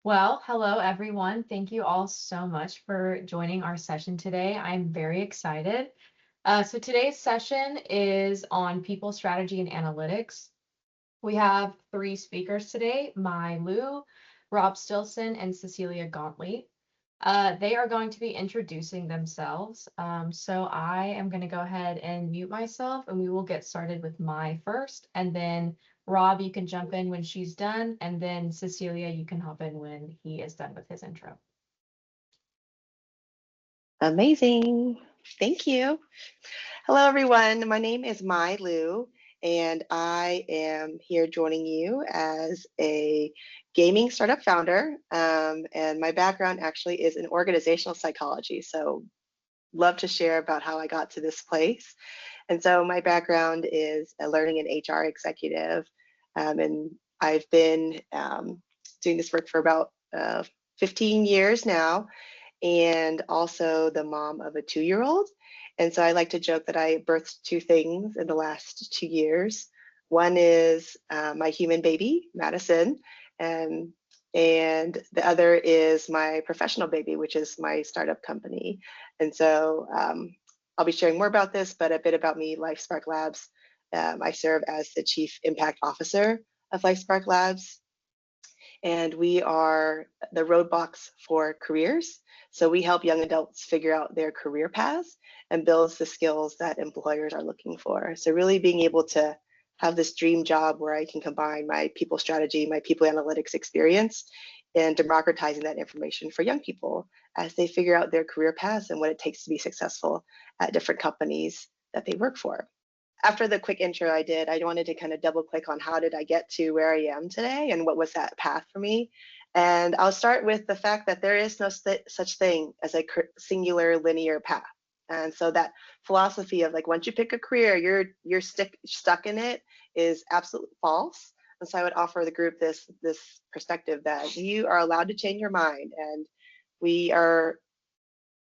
Well, hello everyone. Thank you all so much for joining our session today. I'm very excited. So today's session is on people strategy and analytics. We have three speakers today, Mai Lu, Rob Stilson, and Cecilia Gaultney. They are going to be introducing themselves. So I am going to go ahead and mute myself and we will get started with Mai first. And then Rob, you can jump in when she's done. And then Cecilia, you can hop in when he is done with his intro. Amazing. Thank you. Hello, everyone. My name is Mai Lu, and I am here joining you as a gaming startup founder. And my background actually is in organizational psychology. So, love to share about how I got to this place. And so, my background is a learning and HR executive. And I've been doing this work for about 15 years now, and also the mom of a 2-year-old. And so I like to joke that I birthed two things in the last 2 years. One is my human baby, Madison, and the other is my professional baby, which is my startup company. And so I'll be sharing more about this, but a bit about me, LifeSpark Labs. I serve as the Chief Impact Officer of LifeSpark Labs, and we are the roadblocks for careers. So we help young adults figure out their career paths and build the skills that employers are looking for. So really being able to have this dream job where I can combine my people strategy, my people analytics experience, and democratizing that information for young people as they figure out their career paths and what it takes to be successful at different companies that they work for. After the quick intro I did, I wanted to kind of double click on how did I get to where I am today and what was that path for me. And I'll start with the fact that there is no such thing as a singular linear path. And so that philosophy of like once you pick a career, you're stuck in it is absolutely false. And so I would offer the group this perspective that you are allowed to change your mind, and we are,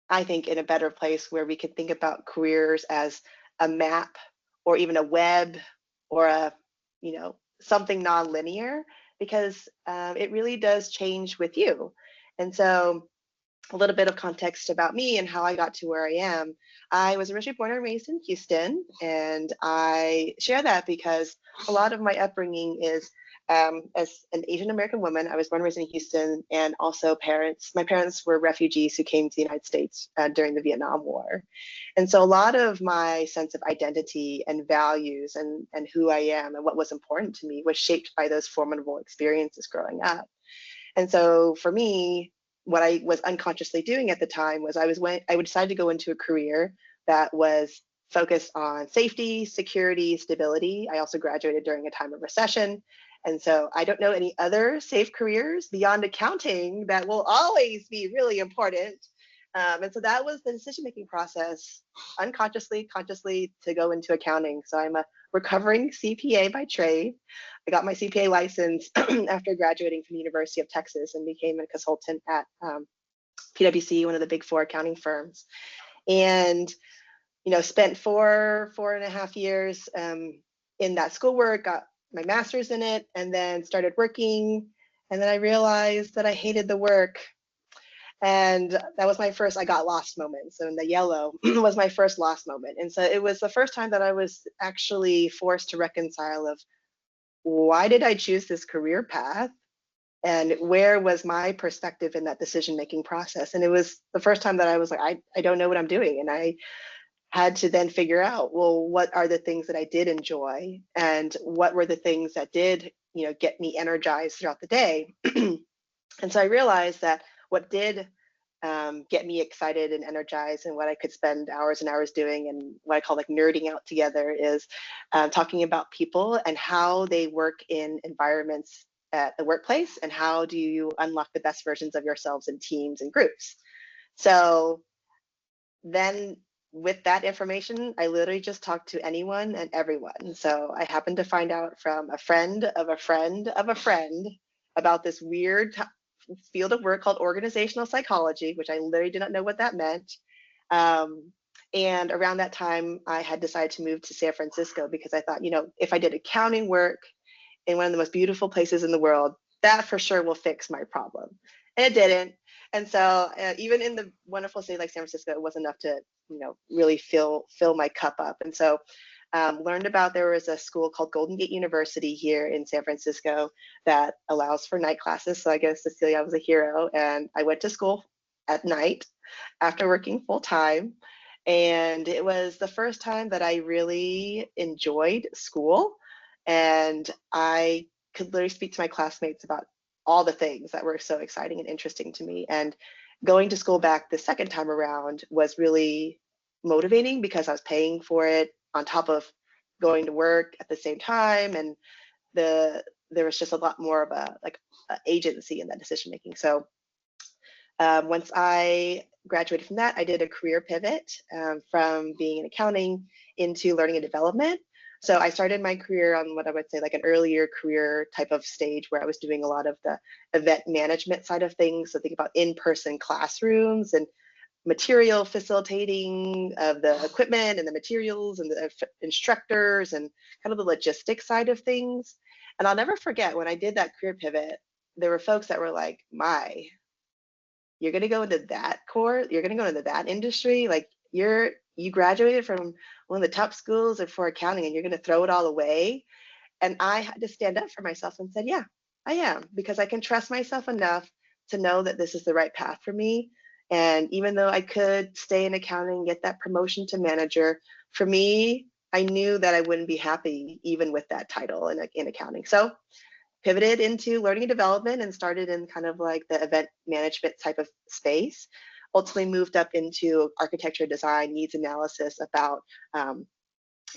I think, in a better place where we can think about careers as a map or even a web or something non-linear, because it really does change with you. And so a little bit of context about me and how I got to where I am. I was originally born and raised in Houston, and I share that because a lot of my upbringing is as an Asian American woman. I was born and raised in Houston, and also my parents were refugees who came to the United States during the Vietnam War. And so a lot of my sense of identity and values and who I am and what was important to me was shaped by those formidable experiences growing up. And so for me, what I was unconsciously doing at the time was I would decide to go into a career that was focused on safety, security, stability. I also graduated during a time of recession. And so I don't know any other safe careers beyond accounting that will always be really important. And so that was the decision-making process, unconsciously, consciously, to go into accounting. So I'm a recovering CPA by trade. I got my CPA license after graduating from the University of Texas and became a consultant at PwC, one of the big four accounting firms. And spent four and a half years in that schoolwork, got my master's in it, and then started working. And then I realized that I hated the work. And that was my first I got lost moment. So in the yellow was my first lost moment. And so it was the first time that I was actually forced to reconcile of why did I choose this career path and where was my perspective in that decision-making process. And it was the first time that I was like, I don't know what I'm doing. And I had to then figure out, well, what are the things that I did enjoy and what were the things that did, get me energized throughout the day. And so I realized that what did get me excited and energized and what I could spend hours and hours doing and what I call like nerding out together is talking about people and how they work in environments at the workplace and how do you unlock the best versions of yourselves in teams and groups. So then with that information, I literally just talked to anyone and everyone. So I happened to find out from a friend of a friend of a friend about this weird field of work called organizational psychology, which I literally did not know what that meant. And around that time, I had decided to move to San Francisco because I thought, if I did accounting work in one of the most beautiful places in the world, that for sure will fix my problem. And it didn't. And so even in the wonderful city like San Francisco, it wasn't enough to, really fill my cup up. And so learned about there was a school called Golden Gate University here in San Francisco that allows for night classes. So I guess Cecilia was a hero, and I went to school at night after working full time. And it was the first time that I really enjoyed school, and I could literally speak to my classmates about all the things that were so exciting and interesting to me. And going to school back the second time around was really motivating because I was paying for it on top of going to work at the same time, and there was just a lot more of a agency in that decision making. So once I graduated from that, I did a career pivot from being in accounting into learning and development. So I started my career on what I would say like an earlier career type of stage where I was doing a lot of the event management side of things. So think about in-person classrooms and material facilitating of the equipment and the materials and the instructors and kind of the logistics side of things. And I'll never forget when I did that career pivot, there were folks that were like, you're going to go into that course, you're going to go into that industry, like you graduated from one of the top schools for accounting and you're going to throw it all away. And I had to stand up for myself and said, yeah, I am, because I can trust myself enough to know that this is the right path for me. And even though I could stay in accounting, get that promotion to manager, for me, I knew that I wouldn't be happy even with that title in accounting. So pivoted into learning and development and started in kind of like the event management type of space. Ultimately moved up into architecture, design, needs analysis about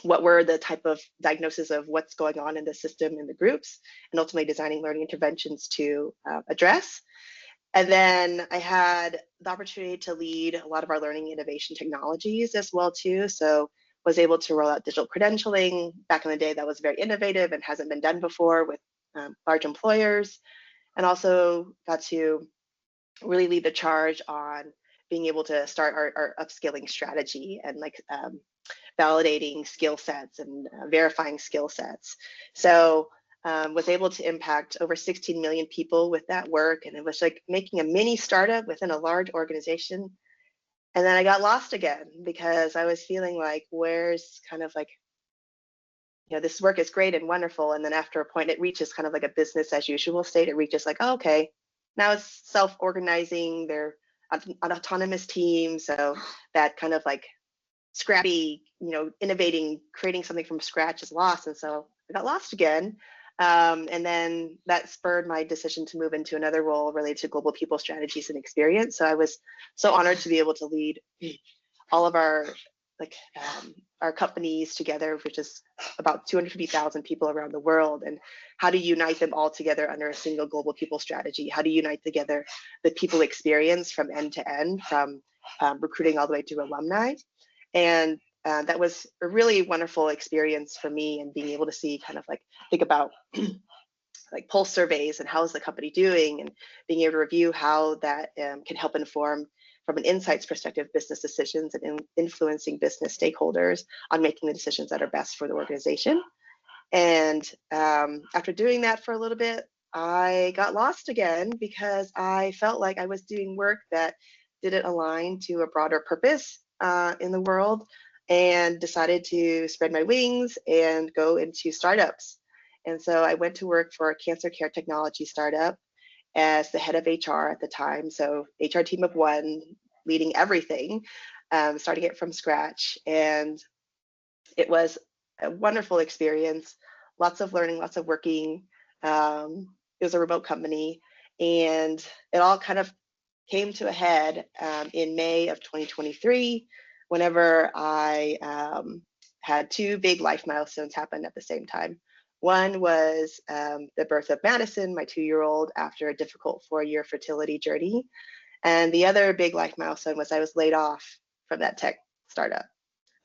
what were the type of diagnosis of what's going on in the system in the groups, and ultimately designing learning interventions to address. And then I had the opportunity to lead a lot of our learning innovation technologies as well too. So was able to roll out digital credentialing. Back in the day, that was very innovative and hasn't been done before with large employers. And also got to really lead the charge on being able to start our upskilling strategy and validating skill sets and verifying skill sets. So was able to impact over 16 million people with that work. And it was like making a mini startup within a large organization. And then I got lost again because I was feeling like, where's kind of like, this work is great and wonderful. And then after a point, it reaches kind of like a business as usual state. It reaches like, oh, okay, now it's self-organizing. They're an autonomous team. So that kind of like scrappy, innovating, creating something from scratch is lost. And so I got lost again. And then that spurred my decision to move into another role related to global people strategies and experience. So I was so honored to be able to lead all of our companies together, which is about 250,000 people around the world, and how to unite them all together under a single global people strategy. How to unite together the people experience from end to end, from recruiting all the way to alumni. And that was a really wonderful experience for me, and being able to see kind of like think about like pulse surveys and how's the company doing, and being able to review how that can help inform from an insights perspective business decisions and influencing business stakeholders on making the decisions that are best for the organization. And after doing that for a little bit, I got lost again because I felt like I was doing work that didn't align to a broader purpose in the world, and decided to spread my wings and go into startups. And so I went to work for a cancer care technology startup as the head of HR at the time. So HR team of one, leading everything, starting it from scratch. And it was a wonderful experience, lots of learning, lots of working. It was a remote company, and it all kind of came to a head in May of 2023, whenever I had two big life milestones happen at the same time. One was the birth of Madison, my 2-year-old, after a difficult 4-year fertility journey. And the other big life milestone was I was laid off from that tech startup.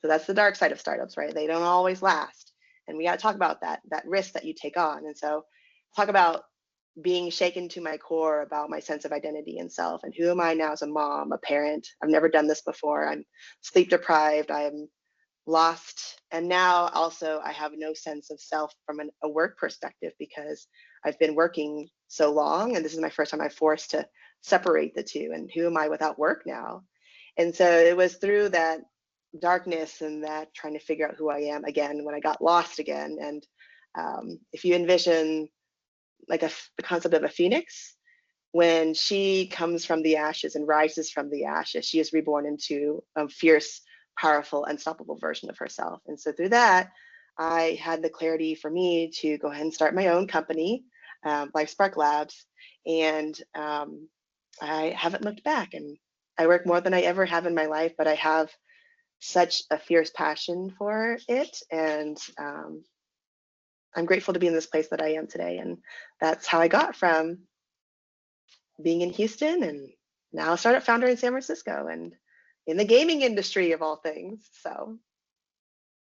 So that's the dark side of startups, right? They don't always last. And we got to talk about that risk that you take on. And so talk about being shaken to my core about my sense of identity and self, and who am I now as a mom, a parent. I've never done this before. I'm sleep deprived. I'm lost. And now also I have no sense of self from a work perspective, because I've been working so long, and this is my first time I'm forced to separate the two. And who am I without work now? And so it was through that darkness and that trying to figure out who I am again when I got lost again. And if you envision like the concept of a phoenix, when she comes from the ashes and rises from the ashes, she is reborn into a fierce, powerful, unstoppable version of herself. And so through that, I had the clarity for me to go ahead and start my own company, LifeSpark Labs, and I haven't looked back. And I work more than I ever have in my life, but I have such a fierce passion for it, and I'm grateful to be in this place that I am today. And that's how I got from being in Houston and now a startup founder in San Francisco and in the gaming industry of all things. So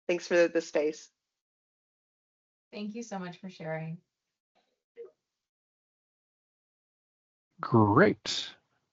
thanks for the space. Thank you so much for sharing. Great.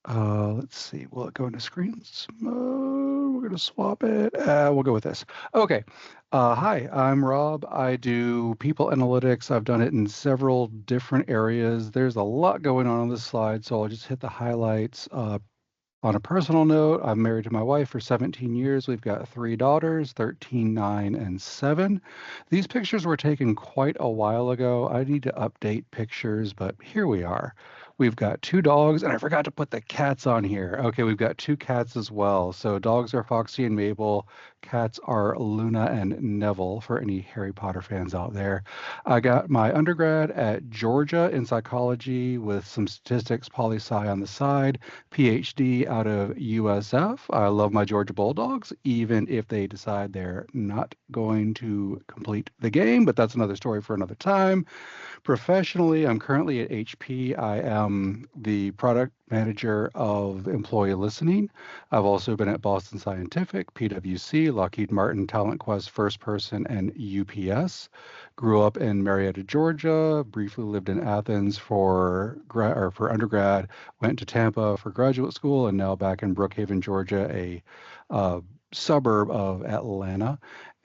Let's see. Will it go into screens mode? We're going to swap it. We'll go with this. Okay. Hi, I'm Rob. I do people analytics. I've done it in several different areas. There's a lot going on this slide, so I'll just hit the highlights. On a personal note, I'm married to my wife for 17 years. We've got 3 daughters, 13, 9, and 7. These pictures were taken quite a while ago. I need to update pictures, but here we are. We've got 2 dogs, and I forgot to put the cats on here. Okay, we've got 2 cats as well. So dogs are Foxy and Mabel. Cats are Luna and Neville, for any Harry Potter fans out there. I got my undergrad at Georgia in psychology with some statistics, poli-sci on the side. Ph.D. out of USF. I love my Georgia Bulldogs, even if they decide they're not going to complete the game, but that's another story for another time. Professionally, I'm currently at HP. I am the product manager of employee listening. I've also been at Boston Scientific, PwC, Lockheed Martin, Talent Quest, First Person, and UPS. Grew up in Marietta, Georgia. Briefly lived in Athens for undergrad. Went to Tampa for graduate school, and now back in Brookhaven, Georgia, a suburb of Atlanta.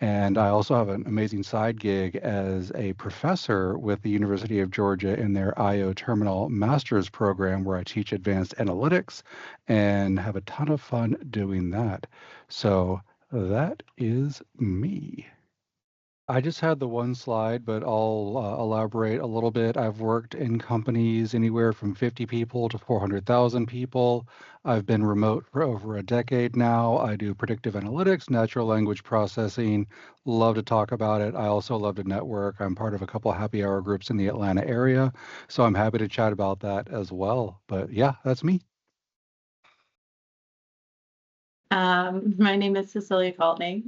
And I also have an amazing side gig as a professor with the University of Georgia in their I-O Terminal Master's program, where I teach advanced analytics and have a ton of fun doing that. So that is me. I just had the one slide, but I'll elaborate a little bit. I've worked in companies anywhere from 50 people to 400,000 people. I've been remote for over a decade now. I do predictive analytics, natural language processing. Love to talk about it. I also love to network. I'm part of a couple happy hour groups in the Atlanta area, so I'm happy to chat about that as well. But yeah, that's me. My name is Cecilia Gaultney.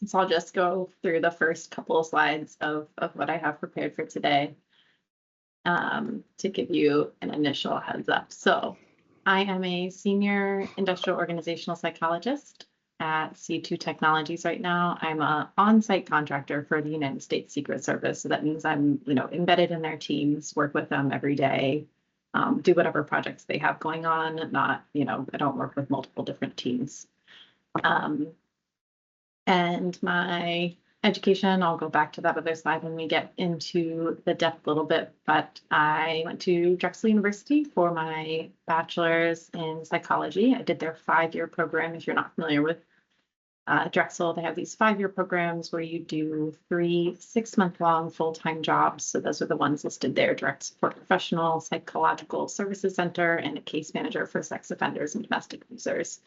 So I'll just go through the first couple of slides of what I have prepared for today to give you an initial heads up. So I am a senior industrial organizational psychologist at C2 Technologies right now. I'm an on-site contractor for the United States Secret Service. So that means I'm, embedded in their teams, work with them every day, do whatever projects they have going on. Not, I don't work with multiple different teams. And my education, I'll go back to that other slide when we get into the depth a little bit, but I went to Drexel University for my bachelor's in psychology. I did their 5-year program. If you're not familiar with Drexel, they have these 5-year programs where you do 3 6-month-long full-time jobs. So those are the ones listed there: direct support professional, psychological services center, and a case manager for sex offenders and domestic abusers.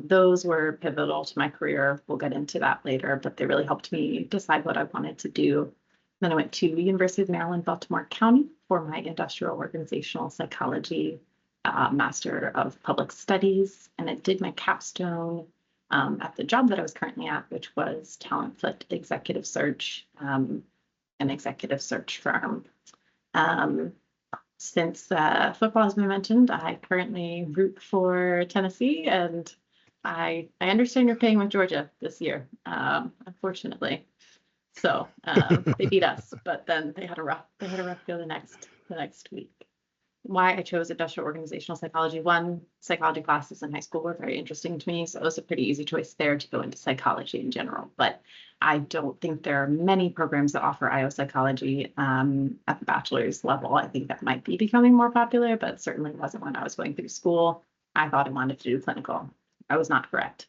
Those were pivotal to my career. We'll get into that later, but they really helped me decide what I wanted to do. Then I went to the University of Maryland, Baltimore County for my industrial organizational psychology Master of Public Studies, and I did my capstone at the job that I was currently at, which was Talent Executive Search, an executive search firm. Since football has been mentioned, I currently root for Tennessee, and I understand you're playing with Georgia this year, unfortunately. So they beat us, but then they had a rough go the next week. why I chose industrial organizational psychology. One, psychology classes in high school were very interesting to me, so it was a pretty easy choice there to go into psychology in general. But I don't think there are many programs that offer I-O psychology at the bachelor's level. I think that might be becoming more popular, but certainly wasn't when I was going through school. I thought I wanted to do clinical. I was not correct.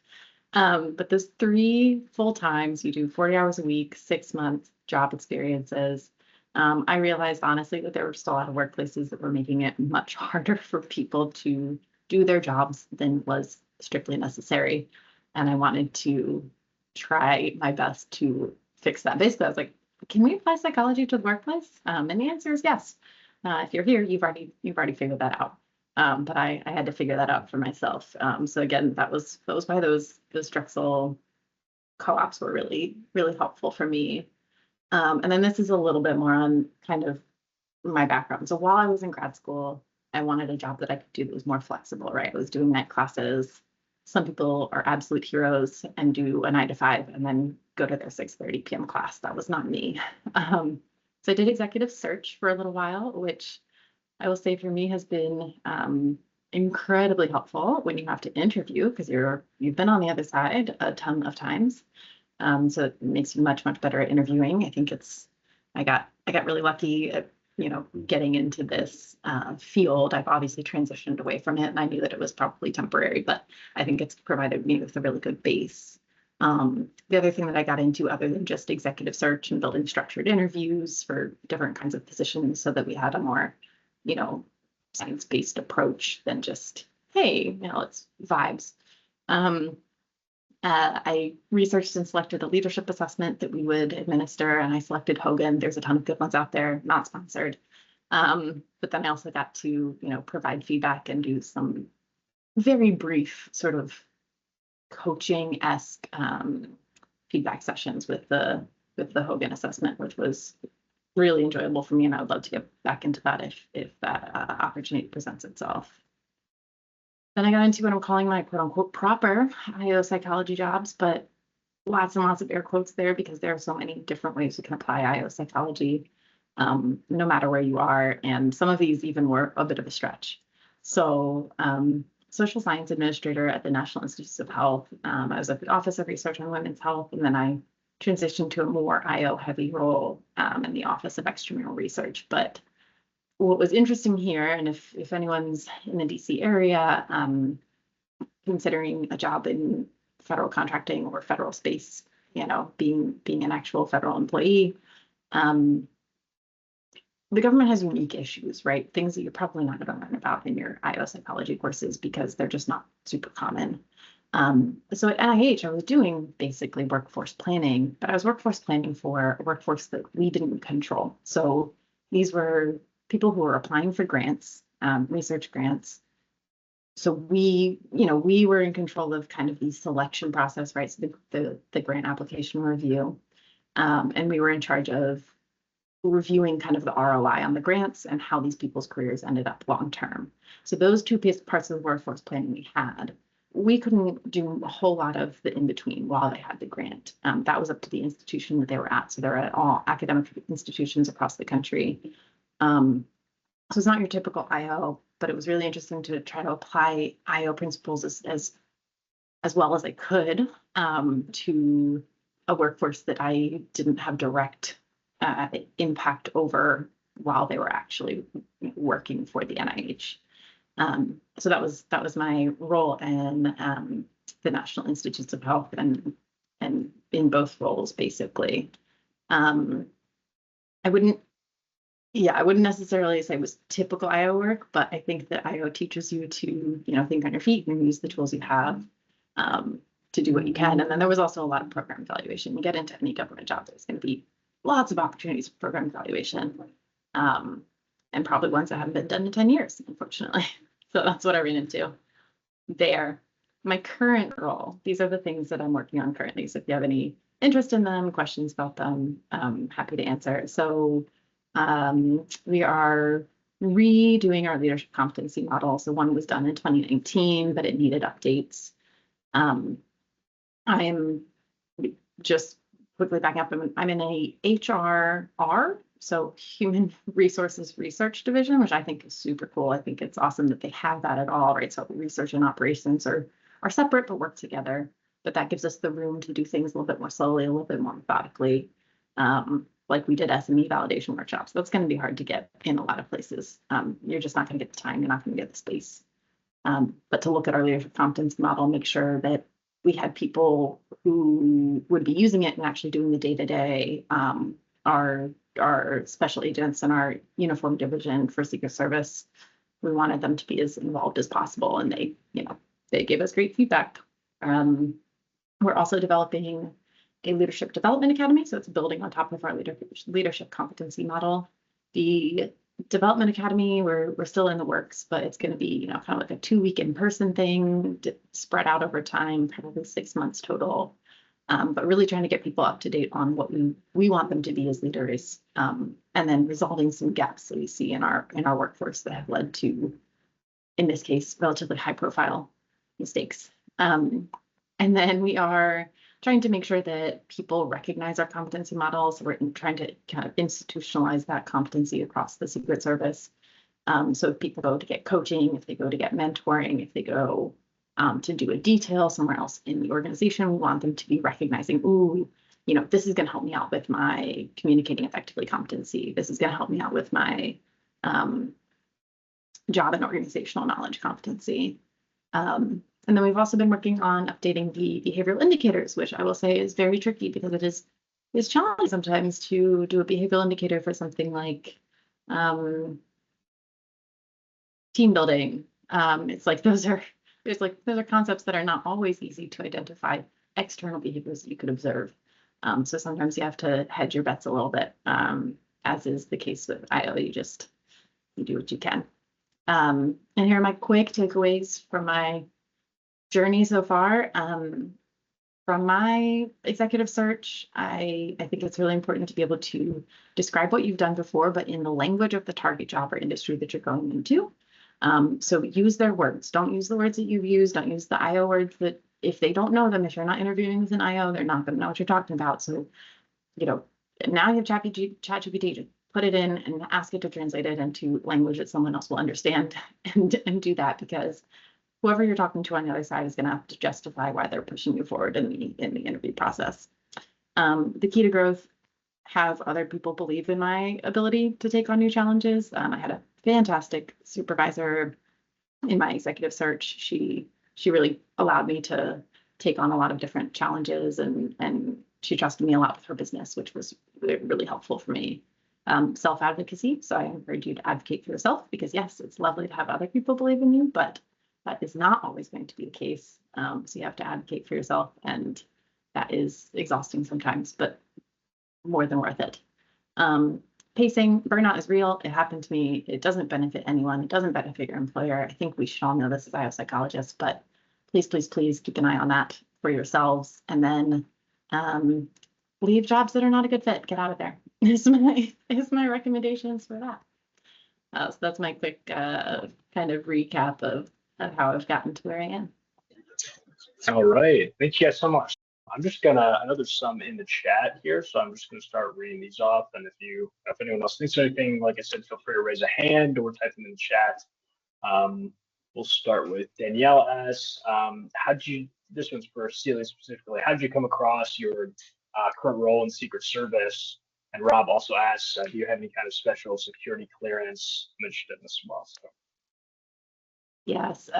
But those 3 full times, you do 40 hours a week, 6 months job experiences. I realized honestly that there were still a lot of workplaces that were making it much harder for people to do their jobs than was strictly necessary. And I wanted to try my best to fix that. Basically, I was like, can we apply psychology to the workplace? And the answer is yes. If you're here, you've already figured that out. But I had to figure that out for myself. So again, that was why those Drexel co-ops were really, really helpful for me. And then this is a little bit more on kind of my background. So while I was in grad school, I wanted a job that I could do that was more flexible, right? I was doing night classes. Some people are absolute heroes and do a 9 to 5 and then go to their 6:30 p.m. class. That was not me. So I did executive search for a little while, which I will say for me has been incredibly helpful when you have to interview because you've been on the other side a ton of times. So it makes you much, much better at interviewing. I think I got really lucky at, getting into this field. I've obviously transitioned away from it and I knew that it was probably temporary, but I think it's provided me with a really good base. The other thing that I got into other than just executive search and building structured interviews for different kinds of positions so that we had a more science-based approach than just, hey, it's vibes. I researched and selected a leadership assessment that we would administer, and I selected Hogan. There's a ton of good ones out there, not sponsored. But then I also got to, provide feedback and do some very brief sort of coaching-esque feedback sessions with the Hogan assessment, which was really enjoyable for me, and I would love to get back into that if that opportunity presents itself. Then I got into what I'm calling my quote unquote proper I-O psychology jobs, but lots and lots of air quotes there because there are so many different ways you can apply I-O psychology, no matter where you are. And some of these even were a bit of a stretch. So social science administrator at the National Institutes of Health. I was at the Office of Research on Women's Health, and then I transitioned to a more I-O heavy role in the Office of Extramural Research. But what was interesting here, and if anyone's in the DC area considering a job in federal contracting or federal space, being an actual federal employee, the government has unique issues, right? Things that you're probably not going to learn about in your I-O psychology courses because they're just not super common. So at NIH, I was doing basically workforce planning, but I was workforce planning for a workforce that we didn't control. So these were people who were applying for grants, research grants. So we were in control of kind of the selection process, right? So the grant application review, and we were in charge of reviewing kind of the ROI on the grants and how these people's careers ended up long term. So those two parts of the workforce planning we couldn't do a whole lot of the in-between while they had the grant. That was up to the institution that they were at. So they're at all academic institutions across the country. So it's not your typical I-O, but it was really interesting to try to apply I-O principles as well as I could to a workforce that I didn't have direct impact over while they were actually working for the NIH. So that was my role in the National Institutes of Health and in both roles, basically. I wouldn't necessarily say it was typical I-O work, but I think that I-O teaches you to, think on your feet and use the tools you have to do what you can. And then there was also a lot of program evaluation. You get into any government job, there's going to be lots of opportunities for program evaluation, and probably ones that haven't been done in 10 years, unfortunately. So that's what I ran into there. My current role, these are the things that I'm working on currently. So if you have any interest in them, questions about them, I'm happy to answer. So we are redoing our leadership competency model. So one was done in 2019, but it needed updates. I'm just quickly backing up. I'm in a HRR, So human resources research division, which I think is super cool. I think it's awesome that they have that at all, right? So research and operations are separate but work together. But that gives us the room to do things a little bit more slowly, a little bit more methodically. Like we did SME validation workshops. That's going to be hard to get in a lot of places. You're just not going to get the time. You're not going to get the space. But to look at our leadership competency model, make sure that we had people who would be using it and actually doing the day-to-day. Our special agents and our uniform division for Secret Service, we wanted them to be as involved as possible, and they gave us great feedback. We're also developing a leadership development academy, so it's building on top of our leadership competency model. The development academy, we're still in the works, but it's going to be kind of like a 2-week in-person thing spread out over time, probably 6 months total. But really trying to get people up to date on what we want them to be as leaders, and then resolving some gaps that we see in our workforce that have led to, in this case, relatively high-profile mistakes. And then we are trying to make sure that people recognize our competency models. We're trying to kind of institutionalize that competency across the Secret Service. So if people go to get coaching, if they go to get mentoring, if they go to do a detail somewhere else in the organization, we want them to be recognizing, ooh, this is going to help me out with my communicating effectively competency. This is going to help me out with my job and organizational knowledge competency. And then we've also been working on updating the behavioral indicators, which I will say is very tricky because it's challenging sometimes to do a behavioral indicator for something like team building. It's like those are concepts that are not always easy to identify external behaviors that you could observe. So sometimes you have to hedge your bets a little bit, as is the case with I-O. You do what you can. And here are my quick takeaways from my journey so far. From my executive search, I think it's really important to be able to describe what you've done before, but in the language of the target job or industry that you're going into. So use their words. Don't use the words that you've used. Don't use the I-O words that, if they don't know them, if you're not interviewing with an I-O, they're not going to know what you're talking about. So, now you have ChatGPT, just put it in and ask it to translate it into language that someone else will understand, and do that, because whoever you're talking to on the other side is going to have to justify why they're pushing you forward in the interview process. The key to growth: have other people believe in my ability to take on new challenges. I had a fantastic supervisor in my executive search. She really allowed me to take on a lot of different challenges, and she trusted me a lot with her business, which was really helpful for me. Self-advocacy. So I encourage you to advocate for yourself, because yes, it's lovely to have other people believe in you, but that is not always going to be the case. So you have to advocate for yourself, and that is exhausting sometimes, but more than worth it. Pacing, burnout is real. It happened to me. It doesn't benefit anyone. It doesn't benefit your employer. I think we should all know this as I-O psychologists, but please, please, please keep an eye on that for yourselves. And then leave jobs that are not a good fit. Get out of there. Is my recommendations for that. So that's my quick kind of recap of how I've gotten to where I am. All right. Thank you guys so much. I know there's some in the chat here, so I'm just gonna start reading these off. And if anyone else thinks of anything, like I said, feel free to raise a hand or type them in the chat. We'll start with Danielle asks, this one's for Celia specifically, how did you come across your current role in Secret Service? And Rob also asks, do you have any kind of special security clearance? I'm interested in this as well. So. Yes.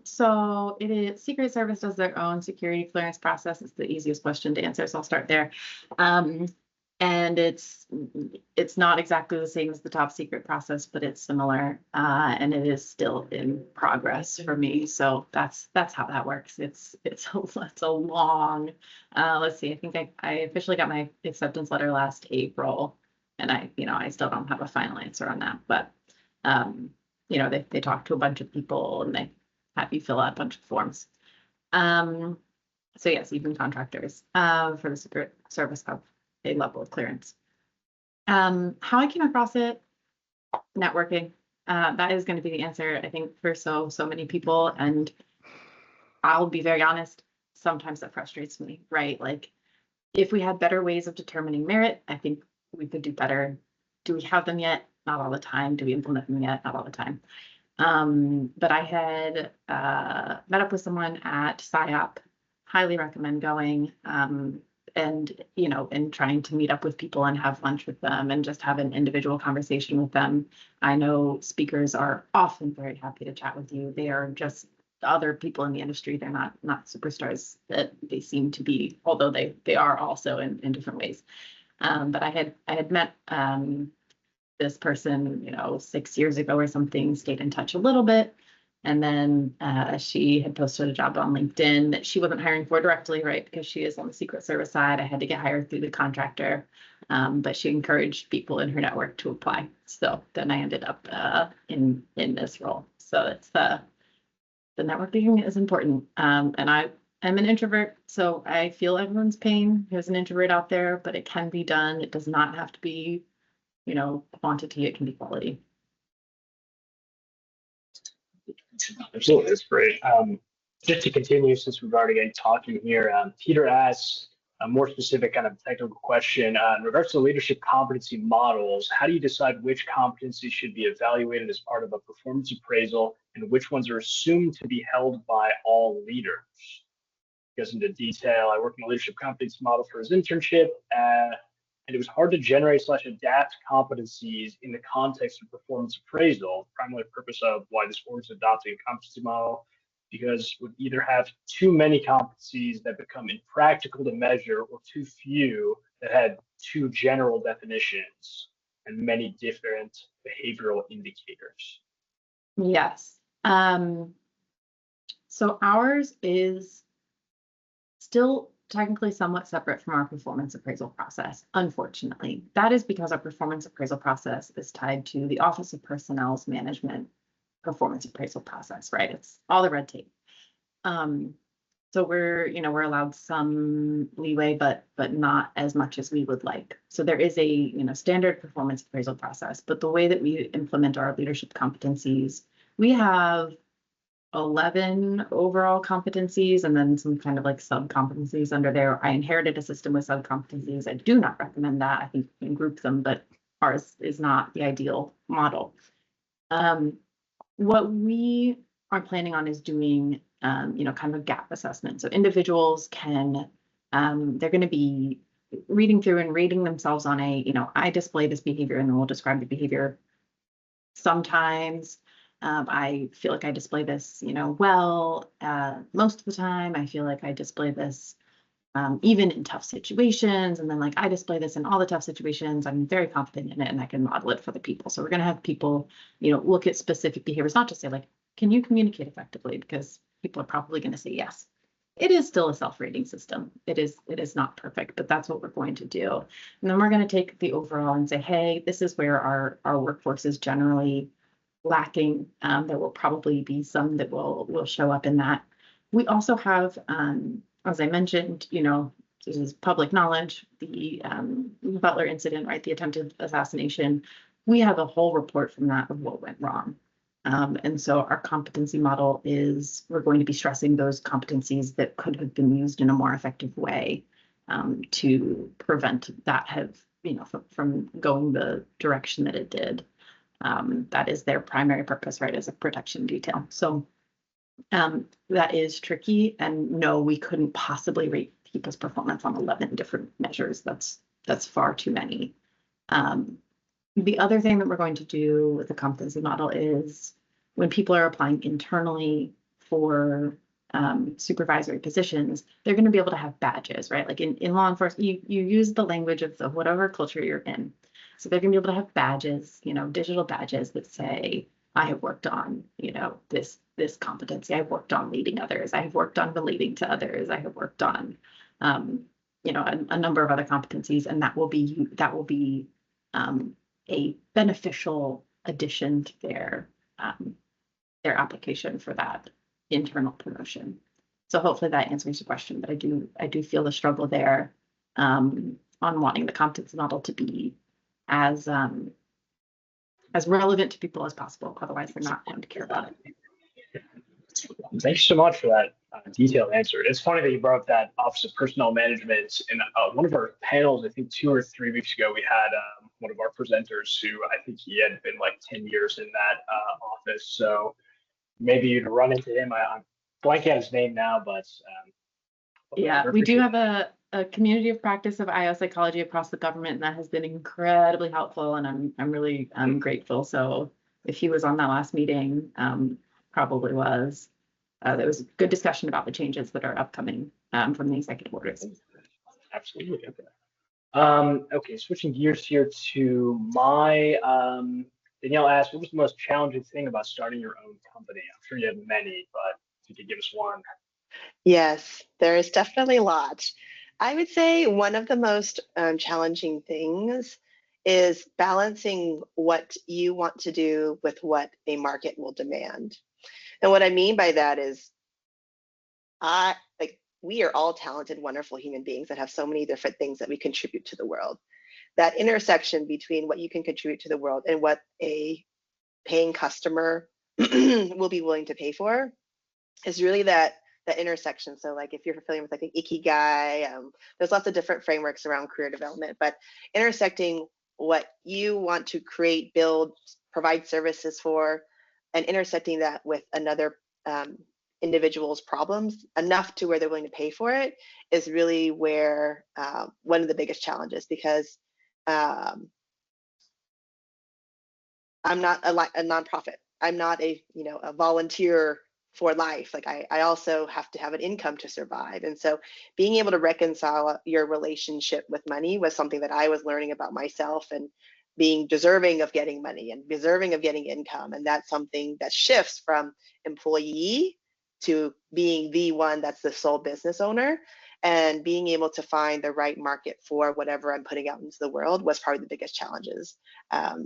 So it is, Secret Service does their own security clearance process. It's the easiest question to answer, so I'll start there. And it's not exactly the same as the top secret process, but it's similar, and it is still in progress for me. So that's how that works. It's a long. Let's see. I think I officially got my acceptance letter last April, and I still don't have a final answer on that, but they talk to a bunch of people and they have you fill out a bunch of forms. So yes, even contractors for the Secret Service have a level of clearance. How I came across it, networking. That is going to be the answer, I think, for so many people. And I'll be very honest, sometimes that frustrates me, right? Like, if we had better ways of determining merit, I think we could do better. Do we have them yet? Not all the time. Do we implement them yet? Not all the time. But I had met up with someone at PsyOp, highly recommend going, and, you know, and trying to meet up with people and have lunch with them and just have an individual conversation with them. I know speakers are often very happy to chat with you. They are just other people in the industry. They're not superstars that they seem to be, although they are also in different ways. But I had met this person, you know, 6 years ago or something, stayed in touch a little bit. And then she had posted a job on LinkedIn that she wasn't hiring for directly, right? Because she is on the Secret Service side. I had to get hired through the contractor. But she encouraged people in her network to apply. So then I ended up in this role. So it's the networking is important. And I am an introvert, so I feel everyone's pain. There's an introvert out there, but it can be done. It does not have to be, you know, quantity, it can be quality. Absolutely, that's great. Just to continue, since we've already been talking here, Peter asks a more specific kind of technical question in regards to leadership competency models. How do you decide which competencies should be evaluated as part of a performance appraisal, and which ones are assumed to be held by all leaders? Goes into detail. I worked in a leadership competency model for his internship, and it was hard to generate / adapt competencies in the context of performance appraisal. Primary purpose of why this org is adopting a competency model, because would either have too many competencies that become impractical to measure, or too few that had too general definitions and many different behavioral indicators. Yes. So ours is still technically somewhat separate from our performance appraisal process, unfortunately. That is because our performance appraisal process is tied to the Office of Personnel's management performance appraisal process, right? It's all the red tape. So we're allowed some leeway, but not as much as we would like. So there is a, standard performance appraisal process, but the way that we implement our leadership competencies, we have 11 overall competencies and then some kind of like sub competencies under there. I inherited a system with sub competencies. I do not recommend that. I think you can group them, but ours is not the ideal model. What we are planning on is doing, kind of a gap assessment. So individuals can, they're going to be reading through and rating themselves on a, I display this behavior and then we'll describe the behavior. Sometimes I feel like I display this, well. Most of the time, I feel like I display this even in tough situations. And then like I display this in all the tough situations. I'm very confident in it and I can model it for the people. So we're going to have people, look at specific behaviors, not just say like, can you communicate effectively? Because people are probably going to say yes. It is still a self-rating system. It is not perfect, but that's what we're going to do. And then we're going to take the overall and say, hey, this is where our workforce is generally lacking. There will probably be some that will show up in that. We also have, as I mentioned, this is public knowledge, the Butler incident, right? The attempted assassination. We have a whole report from that of what went wrong. And so our competency model is, we're going to be stressing those competencies that could have been used in a more effective way to prevent that from going the direction that it did. That is their primary purpose, right, as a protection detail. So that is tricky, and no, we couldn't possibly rate people's performance on 11 different measures. That's far too many. The other thing that we're going to do with the competency model is when people are applying internally for supervisory positions, they're going to be able to have badges, right? Like in law enforcement, you use the language of whatever culture you're in. So they're going to be able to have badges, digital badges that say, I have worked on, this competency. I've worked on leading others. I have worked on relating to others. I have worked on, a number of other competencies, and that will be a beneficial addition to their application for that internal promotion. So hopefully that answers your question, but I do feel the struggle there on wanting the competency model to be as relevant to people as possible. Otherwise, they're not going to care about it. Thank you so much for that detailed answer. It's funny that you brought up that Office of Personnel Management. In one of our panels, I think 2 or 3 weeks ago, we had one of our presenters who I think he had been like 10 years in that office. So maybe you'd run into him. I'm blanking on his name now, but yeah, we do have a community of practice of I-O psychology across the government, and that has been incredibly helpful, and I'm really grateful. So if he was on that last meeting, probably was. There was a good discussion about the changes that are upcoming from the executive orders. Absolutely. Okay. Okay, switching gears here to my Danielle asked, what was the most challenging thing about starting your own company? I'm sure you have many, but if you could give us one. Yes, there is definitely a lot. I would say one of the most challenging things is balancing what you want to do with what a market will demand. And what I mean by that is we are all talented, wonderful human beings that have so many different things that we contribute to the world. That intersection between what you can contribute to the world and what a paying customer will be willing to pay for is really that intersection. So like if you're familiar with like the Ikigai, there's lots of different frameworks around career development, but intersecting what you want to create, build, provide services for, and intersecting that with another individual's problems enough to where they're willing to pay for it is really where one of the biggest challenges, because I'm not a nonprofit. I'm not a volunteer for life. Like I also have to have an income to survive. And so being able to reconcile your relationship with money was something that I was learning about myself, and being deserving of getting money and deserving of getting income. And that's something that shifts from employee to being the one that's the sole business owner, and being able to find the right market for whatever I'm putting out into the world was probably the biggest challenges,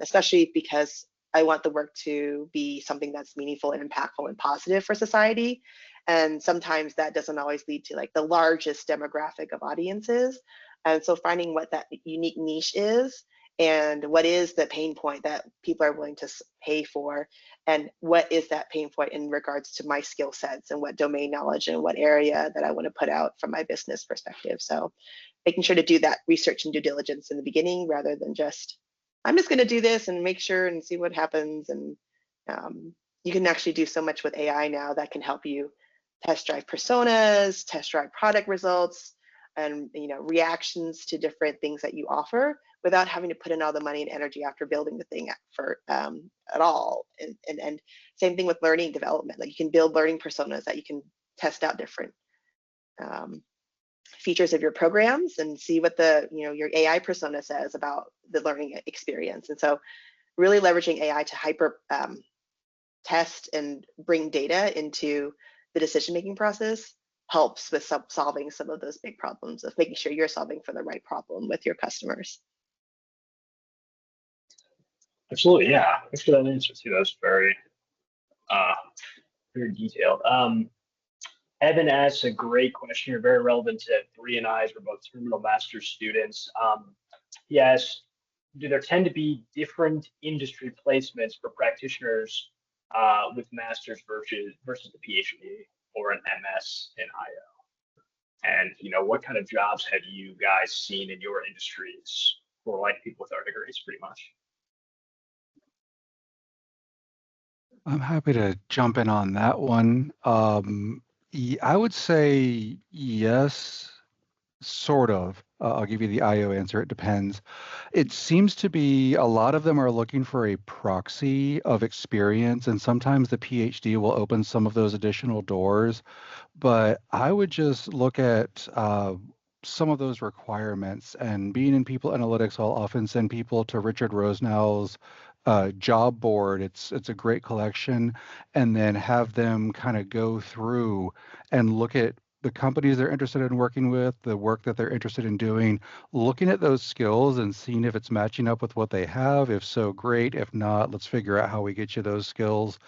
especially because I want the work to be something that's meaningful and impactful and positive for society. And sometimes that doesn't always lead to like the largest demographic of audiences. And so finding what that unique niche is, and what is the pain point that people are willing to pay for, and what is that pain point in regards to my skill sets and what domain knowledge and what area that I want to put out from my business perspective. So making sure to do that research and due diligence in the beginning, rather than just, I'm just going to do this and make sure and see what happens. And you can actually do so much with AI now that can help you test drive personas, test drive product results, and reactions to different things that you offer, without having to put in all the money and energy after building the thing at all. And same thing with learning development. Like you can build learning personas that you can test out different features of your programs and see what the your AI persona says about the learning experience. And so really leveraging AI to hyper test and bring data into the decision-making process helps with solving some of those big problems of making sure you're solving for the right problem with your customers. Absolutely, yeah. Thanks for that answer too. That was very detailed. Evan asks a great question. You're very relevant to Bree and I, as we're both terminal master's students. He asks, do there tend to be different industry placements for practitioners with masters versus the PhD or an MS in I-O? And what kind of jobs have you guys seen in your industries for like people with our degrees, pretty much? I'm happy to jump in on that one. I would say yes, sort of. I'll give you the I/O answer. It depends. It seems to be a lot of them are looking for a proxy of experience, and sometimes the PhD will open some of those additional doors. But I would just look at some of those requirements. And being in people analytics, I'll often send people to Richard Rosnell's job board. It's a great collection, and then have them kind of go through and look at the companies they're interested in working with, the work that they're interested in doing, looking at those skills and seeing if it's matching up with what they have. If so, great. If not, let's figure out how we get you those skills.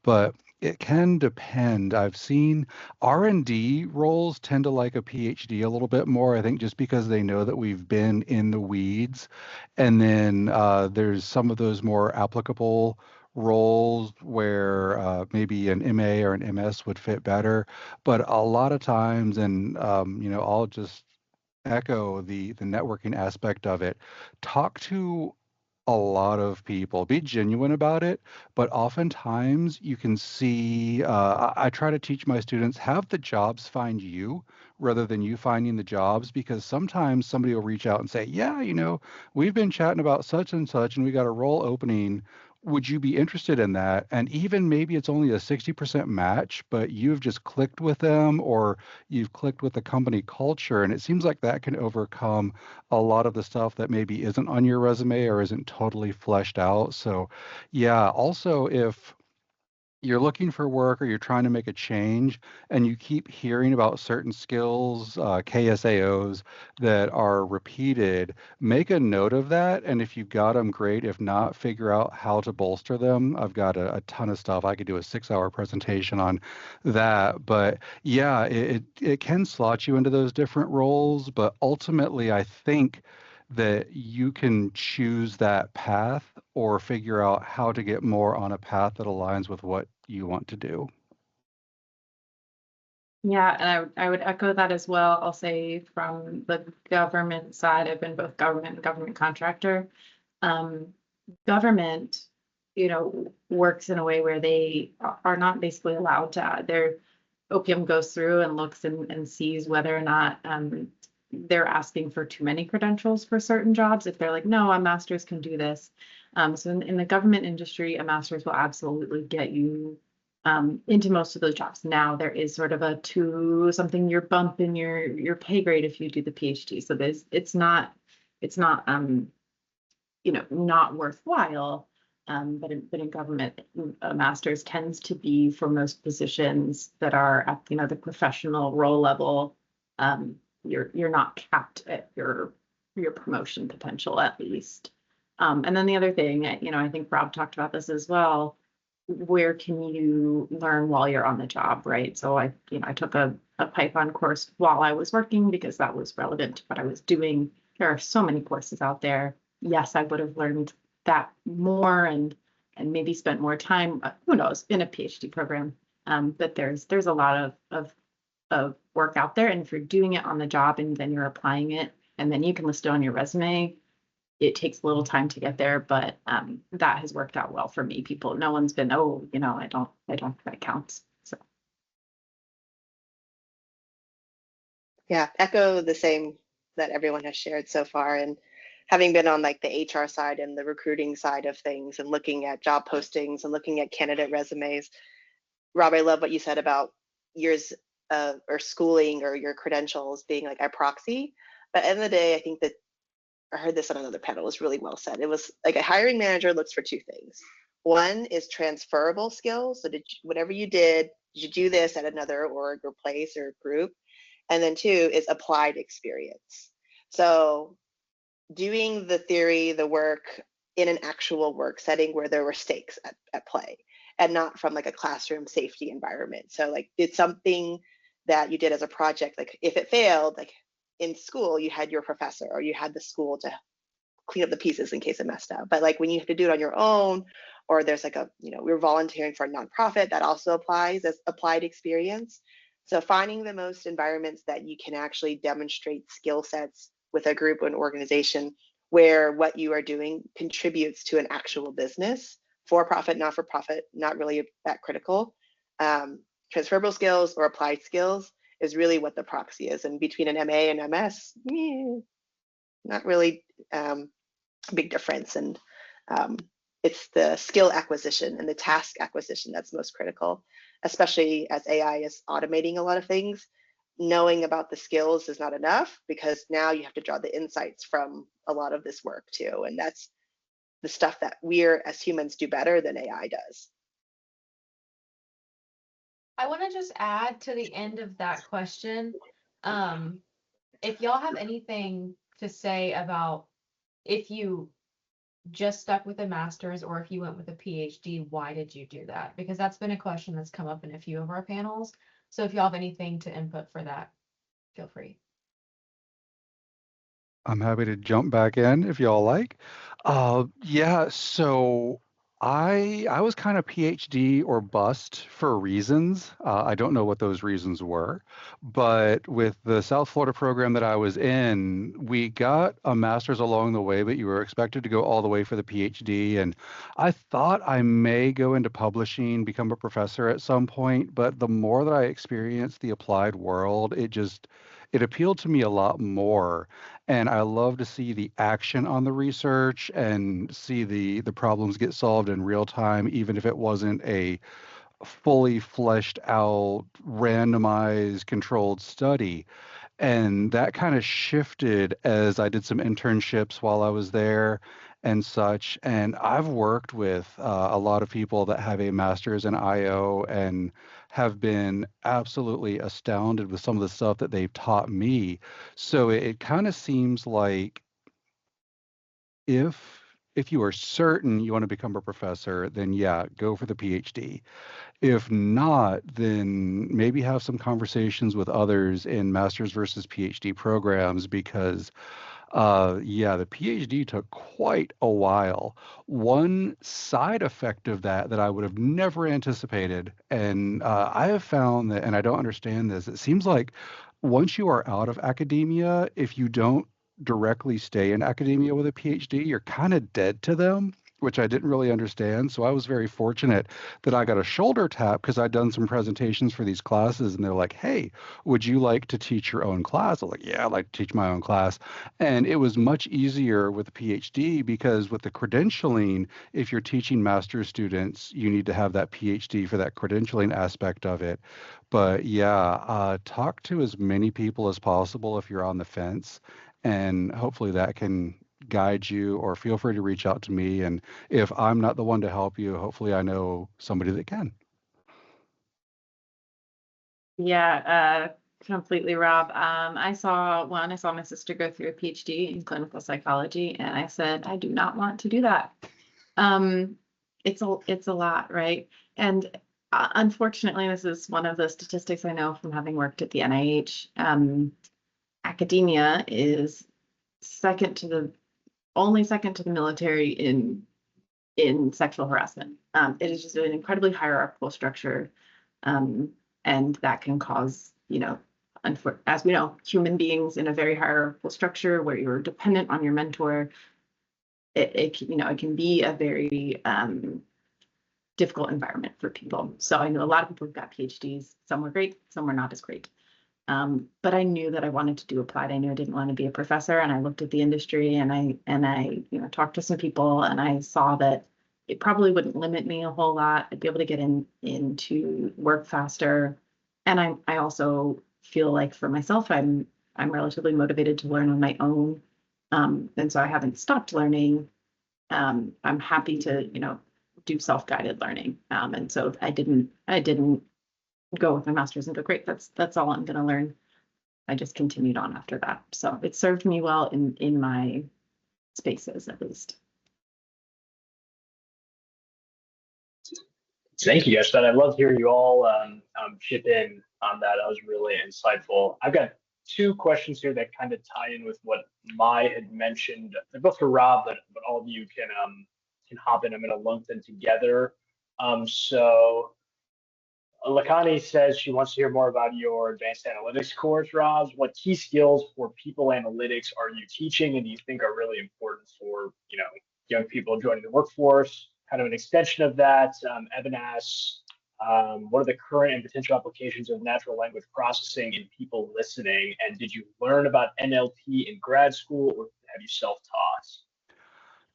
But it can depend. I've seen R&D roles tend to like a PhD a little bit more, I think, just because they know that we've been in the weeds. And then there's some of those more applicable roles where maybe an MA or an MS would fit better. But a lot of times, and I'll just echo the networking aspect of it. Talk to a lot of people. Be genuine about it, but oftentimes you can see. I try to teach my students have the jobs find you rather than you finding the jobs, because sometimes somebody will reach out and say, "Yeah, we've been chatting about such and such, and we got a role opening. Would you be interested in that?" And even maybe it's only a 60% match, but you've just clicked with them, or you've clicked with the company culture, and it seems like that can overcome a lot of the stuff that maybe isn't on your resume or isn't totally fleshed out. So, yeah, also if you're looking for work or you're trying to make a change and you keep hearing about certain skills, KSAOs that are repeated, make a note of that. And if you've got them, great. If not, figure out how to bolster them. I've got a ton of stuff. I could do a 6-hour presentation on that. But yeah, it can slot you into those different roles. But ultimately, I think that you can choose that path or figure out how to get more on a path that aligns with what you want to do. Yeah, and I would echo that as well. I'll say from the government side, I've been both government and government contractor. Um, Government, works in a way where they are not basically allowed to. Their OPM goes through and looks and sees whether or not they're asking for too many credentials for certain jobs. If they're like, no, a master's can do this. So in the government industry, a master's will absolutely get you into most of those jobs. Now there is sort of a two something your bump in your pay grade if you do the PhD. So it's not not worthwhile. But in government, a master's tends to be for most positions that are at the professional role level. You're not capped at your promotion potential at least. And then the other thing, I think Rob talked about this as well. Where can you learn while you're on the job, right? So I took a Python course while I was working because that was relevant to what I was doing. There are so many courses out there. Yes, I would have learned that more and maybe spent more time, who knows, in a PhD program. But there's a lot of work out there, and if you're doing it on the job and then you're applying it, and then you can list it on your resume, it takes a little time to get there, but that has worked out well for me. No one's been, oh, I don't think that counts. So Yeah, echo the same that everyone has shared so far. And having been on like the HR side and the recruiting side of things and looking at job postings and looking at candidate resumes, Rob, I love what you said about years or schooling or your credentials being like a proxy. But at the end of the day, I think that I heard this on another panel, it was really well said. It was like a hiring manager looks for two things. One is transferable skills. So whatever you did you do this at another org or place or group? And then two is applied experience. So doing the theory, the work in an actual work setting where there were stakes at play and not from like a classroom safety environment. So like it's something that you did as a project, like if it failed, like in school, you had your professor or you had the school to clean up the pieces in case it messed up. But like when you have to do it on your own, or there's like we're volunteering for a nonprofit, that also applies as applied experience. So finding the most environments that you can actually demonstrate skill sets with a group or an organization where what you are doing contributes to an actual business, for profit, not for profit, not really that critical. Transferable skills or applied skills is really what the proxy is. And between an MA and MS, not really a big difference. And it's the skill acquisition and the task acquisition that's most critical, especially as AI is automating a lot of things. Knowing about the skills is not enough because now you have to draw the insights from a lot of this work too. And that's the stuff that we're as humans do better than AI does. I want to just add to the end of that question. If y'all have anything to say about if you just stuck with a master's or if you went with a PhD, why did you do that? Because that's been a question that's come up in a few of our panels. So if y'all have anything to input for that, feel free. I'm happy to jump back in if y'all like. Yeah, so I was kind of PhD or bust for reasons. I don't know what those reasons were, but with the South Florida program that I was in, we got a master's along the way, but you were expected to go all the way for the PhD. And I thought I may go into publishing, become a professor at some point, but the more that I experienced the applied world, it appealed to me a lot more. And I love to see the action on the research and see the problems get solved in real time, even if it wasn't a fully fleshed out, randomized, controlled study. And that kind of shifted as I did some internships while I was there and such. And I've worked with a lot of people that have a master's in I/O and have been absolutely astounded with some of the stuff that they've taught me. So it kind of seems like if if you are certain you want to become a professor, then yeah, go for the PhD. If not, then maybe have some conversations with others in master's versus PhD programs because, yeah, the PhD took quite a while. One side effect of that I would have never anticipated, and I have found that, and I don't understand this, it seems like once you are out of academia, if you don't directly stay in academia with a PhD, you're kind of dead to them, which I didn't really understand. So I was very fortunate that I got a shoulder tap because I'd done some presentations for these classes, and they're like, "Hey, would you like to teach your own class?" I'm like, "Yeah, I'd like to teach my own class." And it was much easier with a PhD because with the credentialing, if you're teaching master's students, you need to have that PhD for that credentialing aspect of it. But yeah, talk to as many people as possible if you're on the fence, and hopefully that can guide you, or feel free to reach out to me. And if I'm not the one to help you, hopefully I know somebody that can. Yeah, completely, Rob. I saw my sister go through a PhD in clinical psychology, and I said, I do not want to do that. Um, it's a lot, right? And unfortunately, this is one of the statistics I know from having worked at the NIH. Academia is second to the military in sexual harassment. It is just an incredibly hierarchical structure, and that can cause, as we know, human beings in a very hierarchical structure where you're dependent on your mentor. It can be a very difficult environment for people. So I know a lot of people who've got PhDs. Some were great, some were not as great. But I knew that I wanted to do applied. I knew I didn't want to be a professor, and I looked at the industry, and I talked to some people, and I saw that it probably wouldn't limit me a whole lot. I'd be able to get into work faster, and I also feel like for myself, I'm relatively motivated to learn on my own, and so I haven't stopped learning. I'm happy to do self-guided learning, and so I didn't go with my master's and go, great, that's all I'm going to learn. I just continued on after that. So it served me well in my spaces, at least. Thank you guys for that. I'd love to hear you all chip in on that. That was really insightful. I've got two questions here that kind of tie in with what Mai had mentioned. They're both for Rob, but all of you can hop in. I'm going to lump them together. So Lakani says she wants to hear more about your advanced analytics course, Rob. What key skills for people analytics are you teaching and do you think are really important for young people joining the workforce? Kind of an extension of that, Evan asks, what are the current and potential applications of natural language processing in people listening? And did you learn about NLP in grad school or have you self-taught?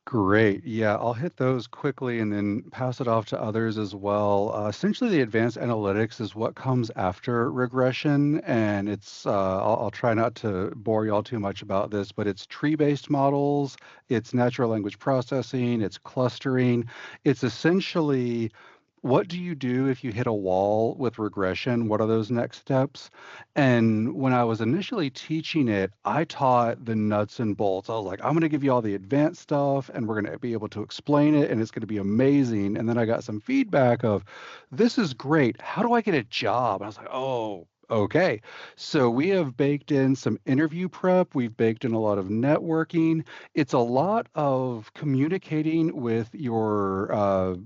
Great. Yeah, I'll hit those quickly and then pass it off to others as well. Essentially, the advanced analytics is what comes after regression, and I'll try not to bore y'all too much about this, but it's tree-based models, it's natural language processing, it's clustering. It's essentially, what do you do if you hit a wall with regression? What are those next steps? And when I was initially teaching it, I taught the nuts and bolts. I was like, I'm going to give you all the advanced stuff and we're going to be able to explain it and it's going to be amazing. And then I got some feedback of, this is great. How do I get a job? And I was like, oh, Okay, so we have baked in some interview prep. We've baked in a lot of networking. It's a lot of communicating with your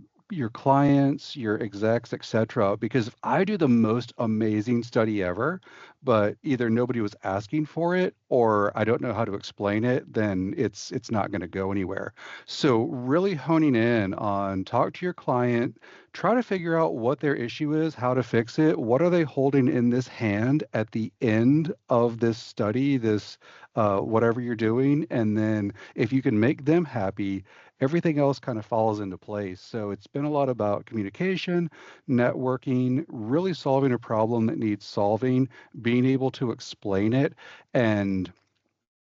clients, your execs, etc. Because if I do the most amazing study ever, but either nobody was asking for it or I don't know how to explain it, then it's not going to go anywhere. So really honing in on talk to your client, try to figure out what their issue is, how to fix it, what are they holding in this hand at the end of this study, this whatever you're doing, and then if you can make them happy, everything else kind of falls into place. So it's been a lot about communication, networking, really solving a problem that needs solving, being able to explain it, and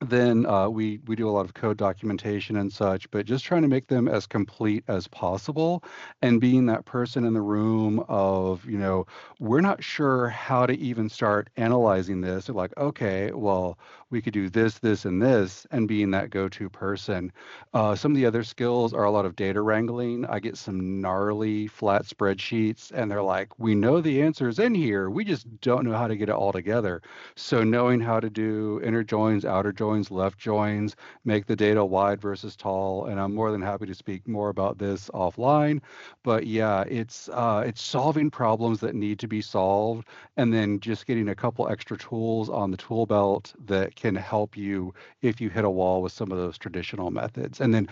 then we do a lot of code documentation and such, but just trying to make them as complete as possible and being that person in the room of, we're not sure how to even start analyzing this. They're like, okay, well, we could do this, this, and this, and being that go-to person. Some of the other skills are a lot of data wrangling. I get some gnarly flat spreadsheets, and they're like, we know the answer's in here. We just don't know how to get it all together. So knowing how to do inner joins, outer joins, left joins, make the data wide versus tall, and I'm more than happy to speak more about this offline. But yeah, it's solving problems that need to be solved, and then just getting a couple extra tools on the tool belt that can help you if you hit a wall with some of those traditional methods. And then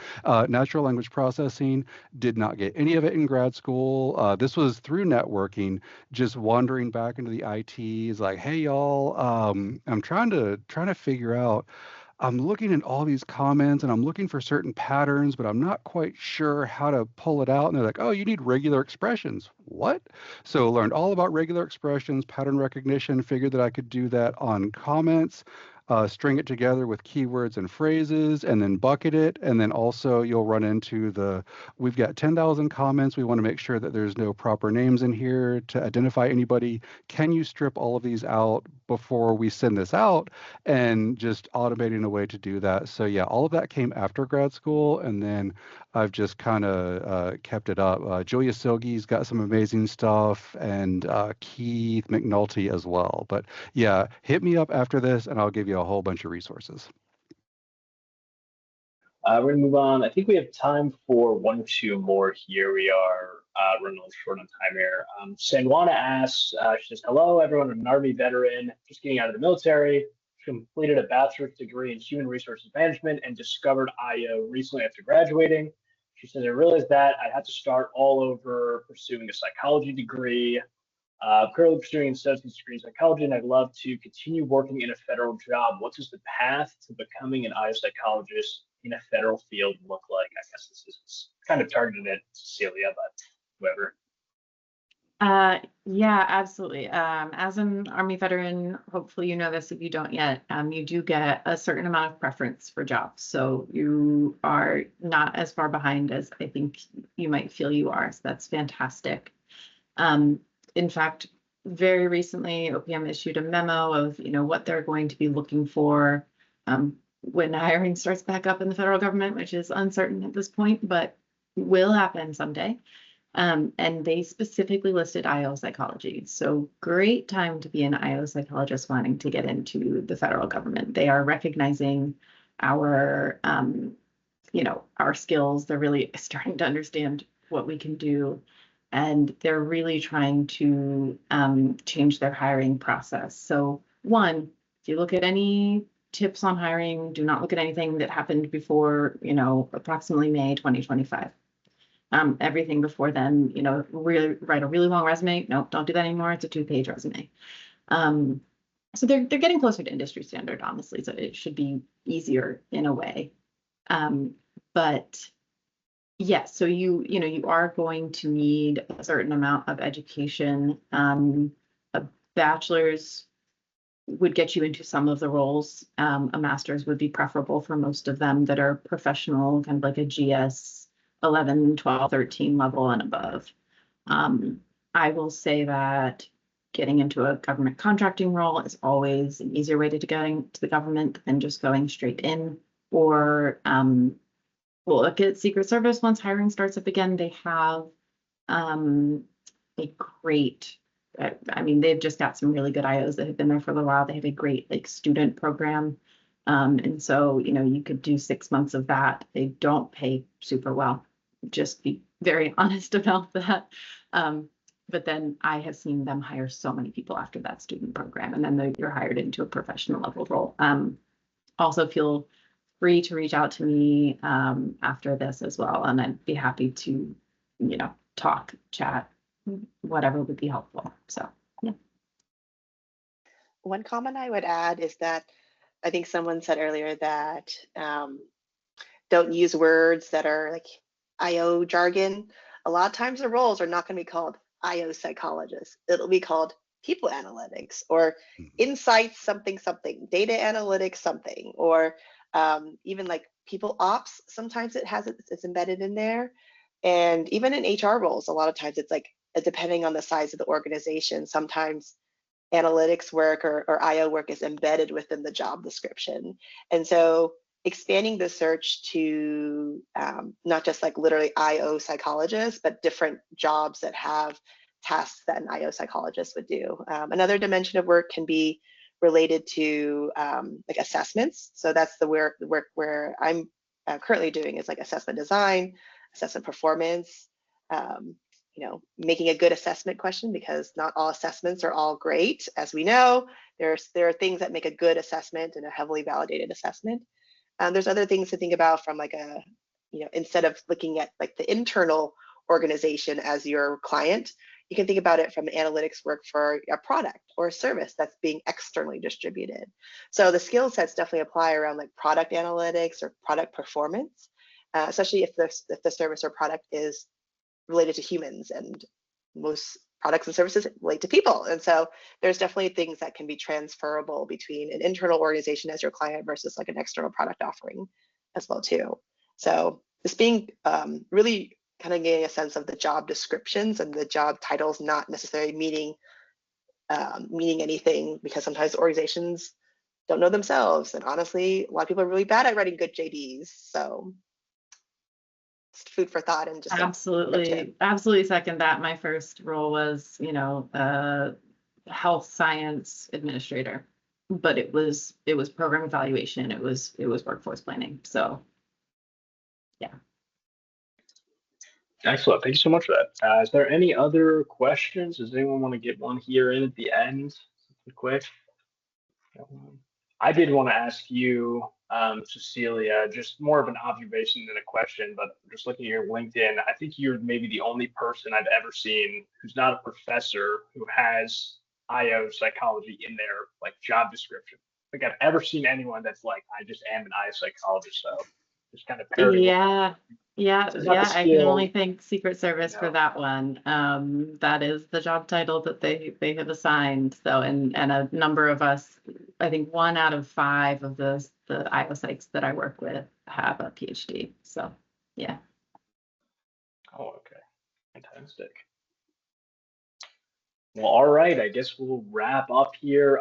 natural language processing, did not get any of it in grad school. This was through networking, just wandering back into the IT is like, hey y'all, I'm trying to figure out. I'm looking at all these comments and I'm looking for certain patterns, but I'm not quite sure how to pull it out. And they're like, oh, you need regular expressions. What? So learned all about regular expressions, pattern recognition, figured that I could do that on comments, string it together with keywords and phrases, and then bucket it. And then also you'll run into we've got 10,000 comments. We want to make sure that there's no proper names in here to identify anybody. Can you strip all of these out before we send this out? And just automating a way to do that. So yeah, all of that came after grad school, and then I've just kind of kept it up. Julia Silgi's got some amazing stuff, and Keith McNulty as well. But yeah, hit me up after this, and I'll give you a whole bunch of resources. We're gonna move on. I think we have time for one or two more here. We are running a little short on time here. Sanwana asks, she says, hello, everyone. I'm an Army veteran, just getting out of the military. Completed a bachelor's degree in human resources management and discovered I-O recently after graduating. She says, I realized that I had to start all over pursuing a psychology degree. Currently pursuing an associate's degree in psychology, and I'd love to continue working in a federal job. What does the path to becoming an I-O psychologist in a federal field look like? I guess this is kind of targeted at Cecilia, but whoever. Yeah, absolutely. As an Army veteran, hopefully you know this if you don't yet, you do get a certain amount of preference for jobs. So you are not as far behind as I think you might feel you are. So that's fantastic. In fact, very recently, OPM issued a memo of, what they're going to be looking for when hiring starts back up in the federal government, which is uncertain at this point, but will happen someday. And they specifically listed I-O psychology. So great time to be an I-O psychologist wanting to get into the federal government. They are recognizing our, our skills. They're really starting to understand what we can do. And they're really trying to change their hiring process. So one, if you look at any tips on hiring, do not look at anything that happened before, approximately May 2025. Everything before then, really write a really long resume. Nope, don't do that anymore. It's a 2-page resume. So they're getting closer to industry standard, honestly. So it should be easier in a way. But yes, so you are going to need a certain amount of education. A bachelor's would get you into some of the roles. A master's would be preferable for most of them that are professional, kind of like a GS 11, 12, 13 level and above. I will say that getting into a government contracting role is always an easier way to get into the government than just going straight in. Or we'll look at Secret Service once hiring starts up again. They have a great I mean, they've just got some really good IOs that have been there for a little while. They have a great like student program. And so, you know, you could do 6 months of that. They don't pay super well. Just be very honest about that. But then I have seen them hire so many people after that student program, and then you're hired into a professional level role. Also feel free to reach out to me after this as well, and I'd be happy to, you know, talk, chat, whatever would be helpful. So yeah. One comment I would add is that I think someone said earlier that don't use words that are like I/O jargon. A lot of times the roles are not going to be called I/O psychologist. It'll be called people analytics or insights something something, data analytics something, or even like people ops. Sometimes it's embedded in there, and even in HR roles, a lot of times it's like depending on the size of the organization. Sometimes analytics work or I/O work is embedded within the job description, and so expanding the search to not just like literally I/O psychologists, but different jobs that have tasks that an I/O psychologist would do. Another dimension of work can be related to like assessments. So that's the work where I'm currently doing is like assessment design, assessment performance, you know, making a good assessment question, because not all assessments are all great. As we know, there are things that make a good assessment and a heavily validated assessment. There's other things to think about from like a, you know, instead of looking at like the internal organization as your client, you can think about it from analytics work for a product or a service that's being externally distributed. So the skill sets definitely apply around like product analytics or product performance, especially if the service or product is related to humans, and most products and services relate to people. And so there's definitely things that can be transferable between an internal organization as your client versus like an external product offering as well too. So just being really kind of getting a sense of the job descriptions and the job titles not necessarily meaning anything, because sometimes organizations don't know themselves. And honestly, a lot of people are really bad at writing good JDs. So it's food for thought and just absolutely second that. My first role was, you know, health science administrator, but it was program evaluation. It was workforce planning. So yeah. Excellent. Thank you so much for that. Is there any other questions? Does anyone want to get one here in at the end? Something quick. I did want to ask you, Cecilia, just more of an observation than a question, but just looking at your LinkedIn, I think you're maybe the only person I've ever seen who's not a professor who has I/O psychology in their like job description. I think I've ever seen anyone that's like, I just am an I/O psychologist, so just kind of parroting. Yeah. I can only thank Secret Service for that one. That is the job title that they have assigned. So and a number of us, I think 1 out of 5 of the I/O psychs that I work with have a Ph.D. So yeah. Oh, okay. Fantastic. Well, all right. I guess we'll wrap up here.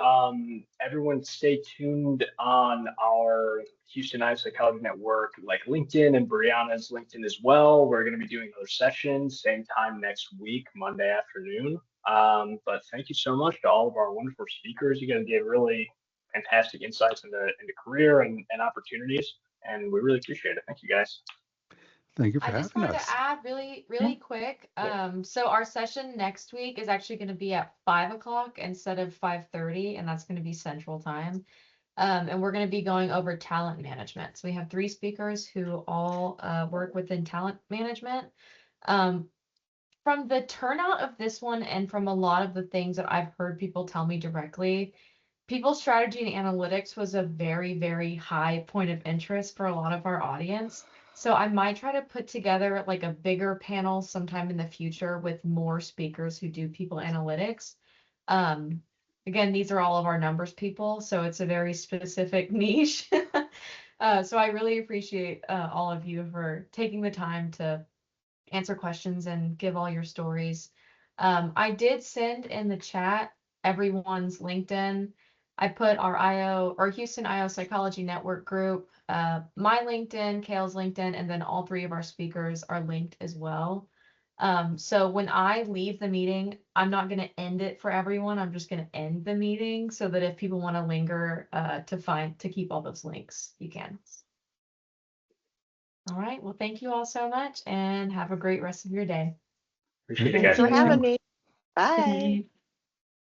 Everyone stay tuned on our Houston I/O Psychology Network, like LinkedIn, and Brianna's LinkedIn as well. We're going to be doing another session, same time next week, Monday afternoon. But thank you so much to all of our wonderful speakers. You guys gave really fantastic insights into career and opportunities, and we really appreciate it. Thank you, guys. Thank you for I just having wanted us. to add really quick. So our session next week is actually going to be at 5 o'clock instead of 5:30, and that's going to be Central Time. And we're going to be going over talent management. So we have 3 speakers who all work within talent management. From the turnout of this one and from a lot of the things that I've heard people tell me directly, people strategy and analytics was a very, very high point of interest for a lot of our audience. So I might try to put together like a bigger panel sometime in the future with more speakers who do people analytics. Again, these are all of our numbers people, so it's a very specific niche. So I really appreciate all of you for taking the time to answer questions and give all your stories. I did send in the chat everyone's LinkedIn. I put our I/O or Houston I/O Psychology Network group, my LinkedIn, Kale's LinkedIn, and then all 3 of our speakers are linked as well. So when I leave the meeting, I'm not going to end it for everyone. I'm just going to end the meeting so that if people want to linger to keep all those links, you can. All right. Well, thank you all so much and have a great rest of your day. Appreciate it, Thank guys. Thanks for you. having me. Good Bye. night.